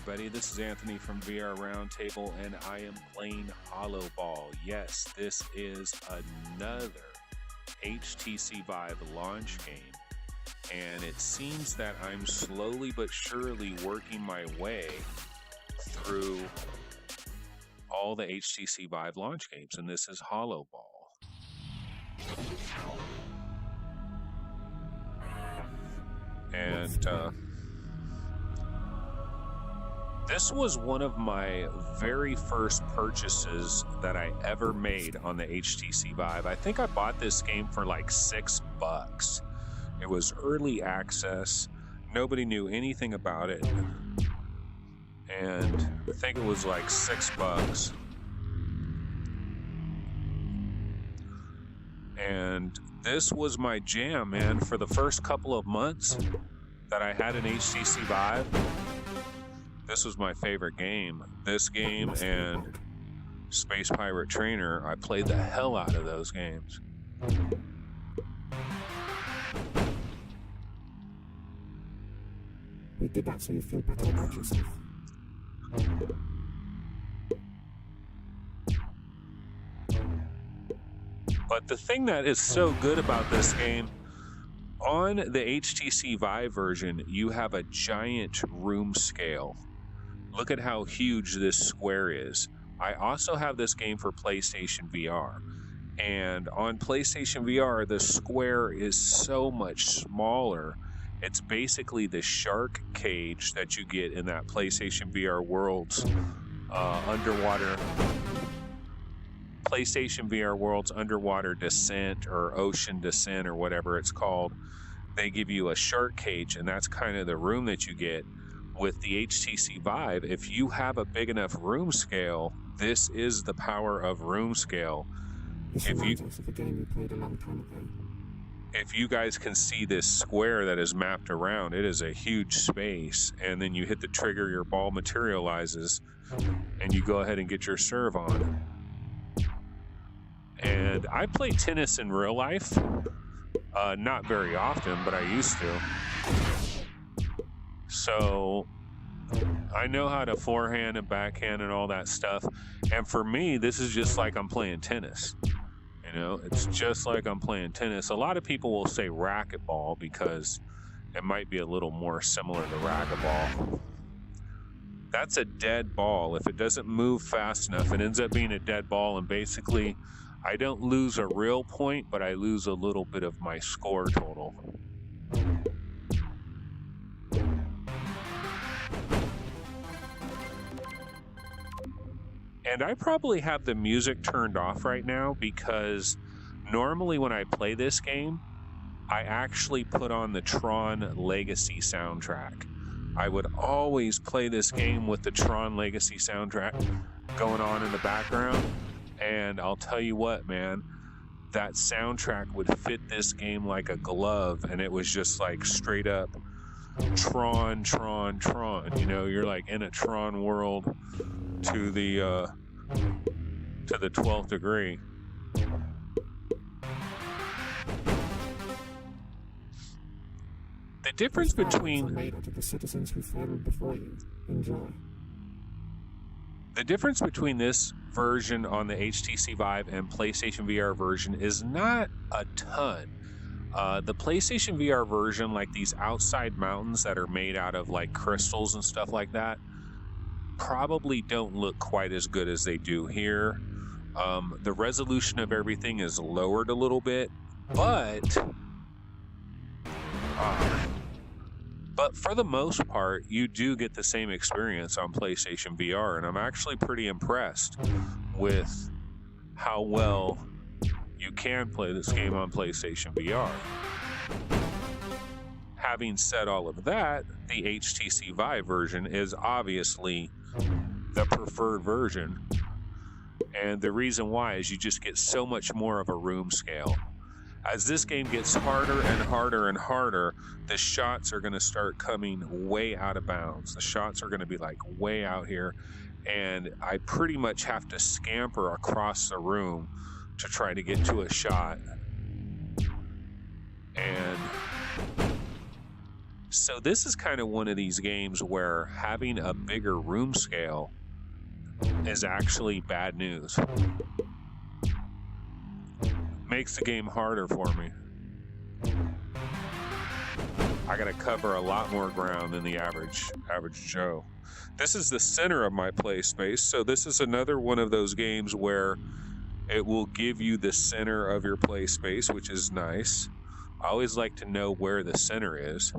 everybody. This is Anthony from VR Roundtable, and I am playing HoloBall. Yes, this is another HTC Vive launch game, and it seems that I'm slowly but surely working my way through all the HTC Vive launch games, and this is HoloBall. And this was one of my very first purchases that I ever made on the HTC Vive. I think I bought this game for like $6. It was early access. Nobody knew anything about it. And I think it was like $6. And this was my jam, man. For the first couple of months that I had an HTC Vive, this was my favorite game. This game and Space Pirate Trainer, I played the hell out of those games. We did that so you feel better about yourself. But the thing that is so good about this game, on the HTC Vive version, you have a giant room scale. Look at how huge this square is. I also have this game for PlayStation VR. And on PlayStation VR, the square is so much smaller. It's basically the shark cage that you get in that PlayStation VR World's PlayStation VR World's underwater descent or ocean descent or whatever it's called. They give you a shark cage, and that's kind of the room that you get. With the HTC Vive, if you have a big enough room scale, this is the power of room scale. If you guys can see this square that is mapped around, it is a huge space, and then you hit the trigger, your ball materializes, and you go ahead and get your serve on. And I play tennis in real life, not very often, but I used to. So I know how to forehand and backhand and all that stuff. And for me, this is just like I'm playing tennis. You know, it's just like I'm playing tennis. A lot of people will say racquetball because it might be a little more similar to racquetball. That's a dead ball. If it doesn't move fast enough, it ends up being a dead ball. And basically, I don't lose a real point, but I lose a little bit of my score total. And I probably have the music turned off right now because normally when I play this game, I actually put on the Tron Legacy soundtrack. I would always play this game with the Tron Legacy soundtrack going on in the background. And I'll tell you what, man, that soundtrack would fit this game like a glove. And it was just like straight up Tron, Tron, Tron. You know, you're like in a Tron world to the 12th degree. The difference between this version on the HTC Vive and PlayStation VR version is not a ton. The PlayStation VR version, like these outside mountains that are made out of like crystals and stuff like that, probably don't look quite as good as they do here. The resolution of everything is lowered a little bit, but for the most part, you do get the same experience on PlayStation VR, and I'm actually pretty impressed with how well you can play this game on PlayStation VR. Having said all of that, the HTC Vive version is obviously the preferred version. And the reason why is you just get so much more of a room scale. As this game gets harder and harder and harder, the shots are going to start coming way out of bounds. The shots are going to be like way out here. And I pretty much have to scamper across the room to try to get to a shot. And So this is kind of one of these games where having a bigger room scale is actually bad news. Makes the game harder for me. I gotta cover a lot more ground than the average Joe. This is the center of my play space, so this is another one of those games where it will give you the center of your play space, which is nice. I always like to know where the center is,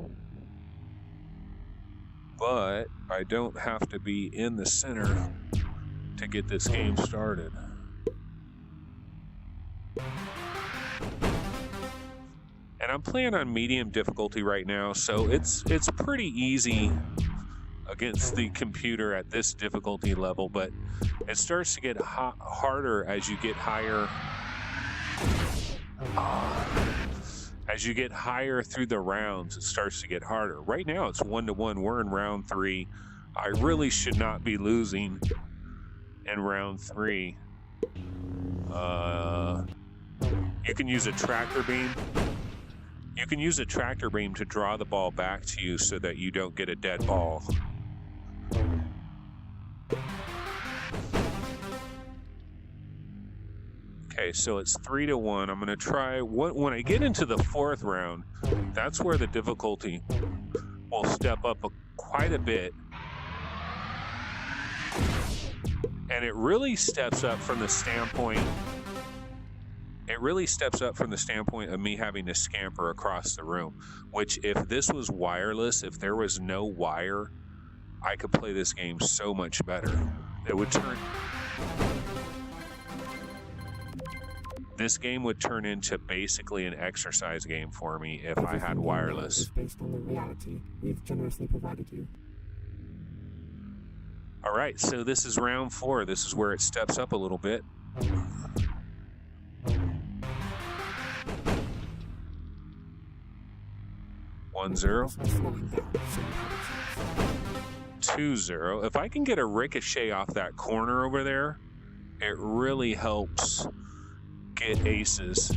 but I don't have to be in the center to get this game started. And I'm playing on medium difficulty right now, so it's pretty easy against the computer at this difficulty level, but it starts to get harder as you get higher. As you get higher through the rounds, it starts to get harder. Right now, it's 1-1. We're in round 3. I really should not be losing in round 3. You can use a tractor beam. You can use a tractor beam to draw the ball back to you so that you don't get a dead ball. Okay, so it's 3-1. I'm going to try, when I get into the 4th round, that's where the difficulty will step up quite a bit. And it really steps up from the standpoint of me having to scamper across the room, which if this was wireless, if there was no wire, I could play this game so much better. This game would turn into basically an exercise game for me if I had wireless. Based on the reality we've generously provided you. All right, so this is round 4. This is where it steps up a little bit. 1-0. 2-0. If I can get a ricochet off that corner over there, it really helps get aces.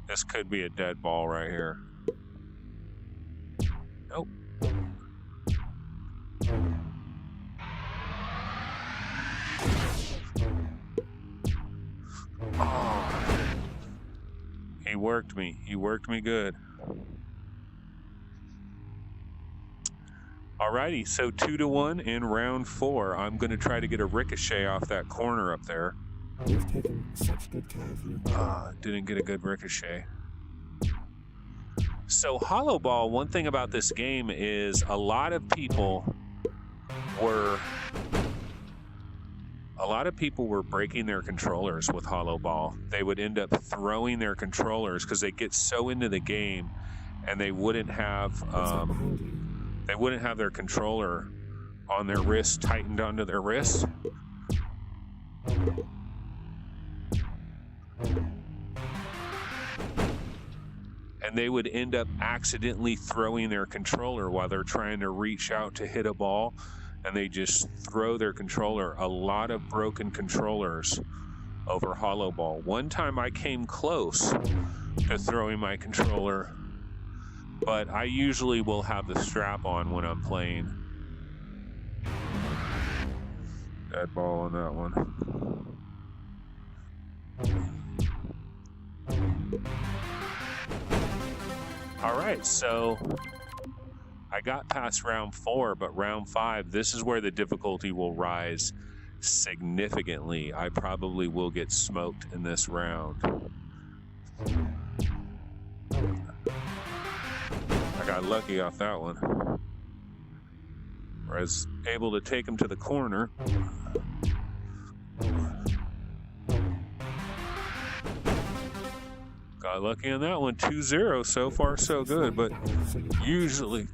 This could be a dead ball right here. Nope. Oh. He worked me. He worked me good. Alrighty, so 2-1 in round 4. I'm going to try to get a ricochet off that corner up there. We've taken such good care of you. Didn't get a good ricochet. So HoloBall, one thing about this game is a lot of people were breaking their controllers with HoloBall. They would end up throwing their controllers because they get so into the game, and they wouldn't have their controller on their wrist, tightened onto their wrist. And they would end up accidentally throwing their controller while they're trying to reach out to hit a ball, and they just throw their controller. A lot of broken controllers over HoloBall. One time I came close to throwing my controller, but I usually will have the strap on when I'm playing. Dead ball on that one. All right, so I got past round 4, but round 5, this is where the difficulty will rise significantly. I probably will get smoked in this round. I got lucky off that one. I was able to take him to the corner. Got lucky on that one. 2-0. So far, so good. But usually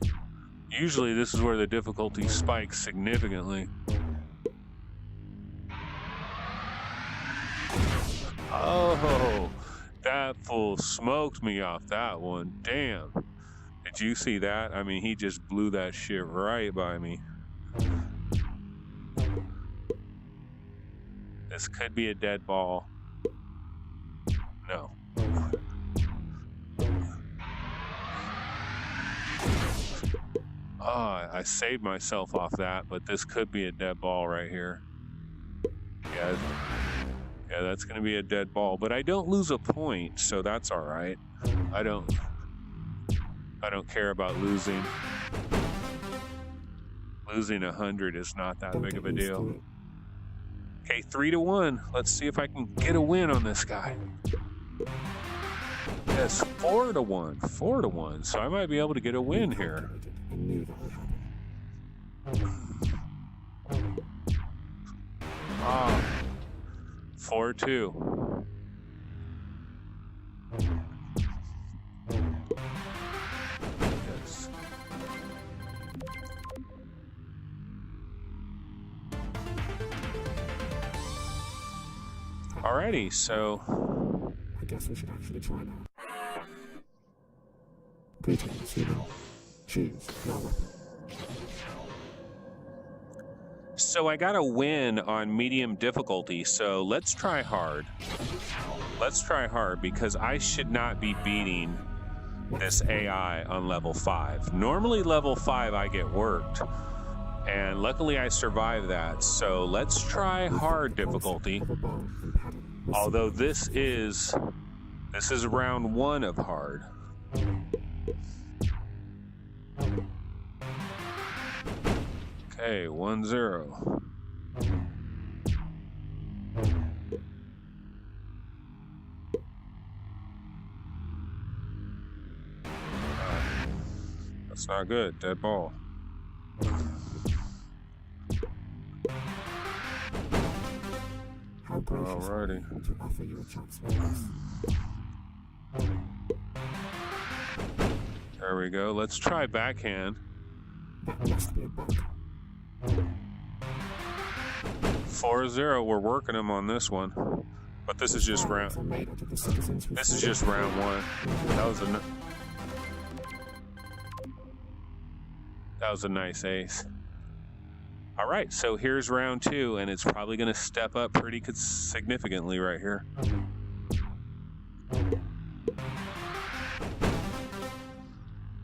this is where the difficulty spikes significantly. Oh, that fool smoked me off that one. Damn. Did you see that? I mean, he just blew that shit right by me. This could be a dead ball. No. Oh, I saved myself off that, but this could be a dead ball right here. Yeah, that's going to be a dead ball, but I don't lose a point, so that's all right. I don't care about losing. Losing 100 is not that big of a deal. Okay, 3-1. Let's see if I can get a win on this guy. Yes, 4-1. 4-1. So I might be able to get a win here. Ah, 4-2. Yes. Alrighty, so I guess we should actually try now. Greetings, human. Choose your weapon. So I got a win on medium difficulty, so let's try hard. Let's try hard because I should not be beating this AI on level 5. Normally level 5 I get worked, and luckily I survived that. So let's try hard difficulty. Although this is round 1 of hard. Okay, 1-0. That's not good. Dead ball. Alrighty. To offer you a chance like this. There we go. Let's try backhand. That must be a bug. 4-0. We're working him on this one, but this is just round. This is just round 1. That was a nice ace. All right, so here's round 2, and it's probably going to step up pretty significantly right here. All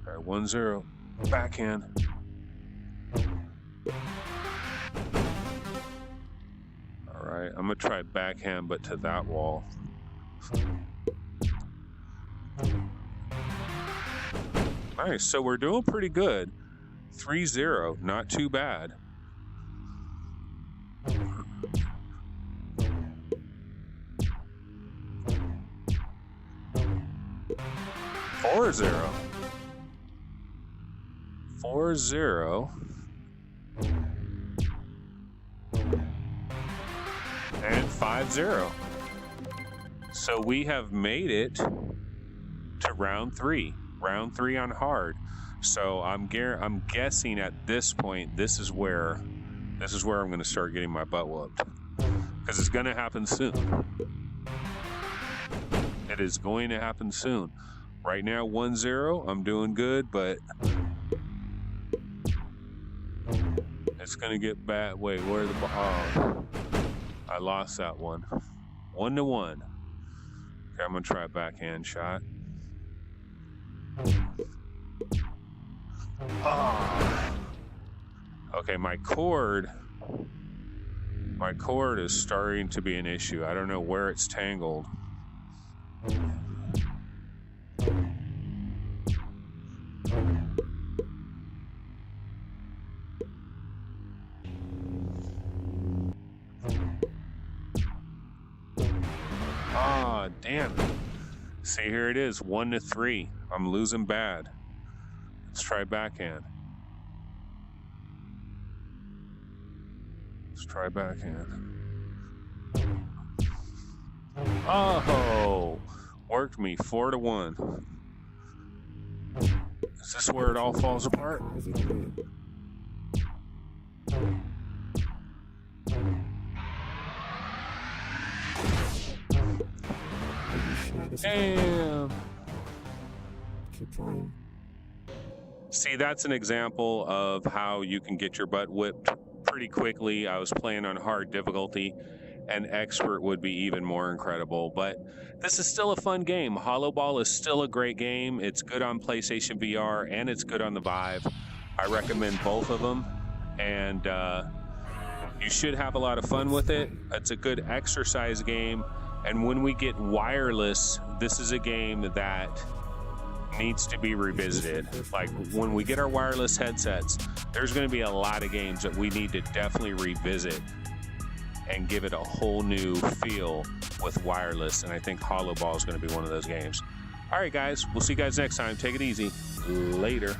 right, 1-0. Backhand. All right, I'm going to try backhand, but to that wall. Nice, so we're doing pretty good. 3-0, not too bad. 4-0. 4-0. And 5-0. So we have made it to round 3. Round 3 on hard. So I'm guessing at this point, this is where I'm going to start getting my butt whooped, because it's going to happen soon. It is going to happen soon. Right now, 1-0. I'm doing good, but it's going to get bad. Wait, where's the ball? Oh, I lost that one. 1-1. Okay, I'm going to try a backhand shot. Oh. Okay, my cord is starting to be an issue. I don't know where it's tangled. Ah, damn it. See, here it is, 1-3. I'm losing bad. Let's try backhand. Let's try backhand. Oh, worked me 4-1. Is this where it all falls apart? Damn. Keep trying. See, that's an example of how you can get your butt whipped pretty quickly. I was playing on hard difficulty. An expert would be even more incredible, but this is still a fun game. HoloBall is still a great game. It's good on PlayStation VR and it's good on the Vive. I recommend both of them, and you should have a lot of fun with it. It's a good exercise game, and when we get wireless, this is a game that needs to be revisited. Like when we get our wireless headsets, there's going to be a lot of games that we need to definitely revisit and give it a whole new feel with wireless, and I think HoloBall is going to be one of those games. All right, guys, we'll see you guys next time. Take it easy. Later.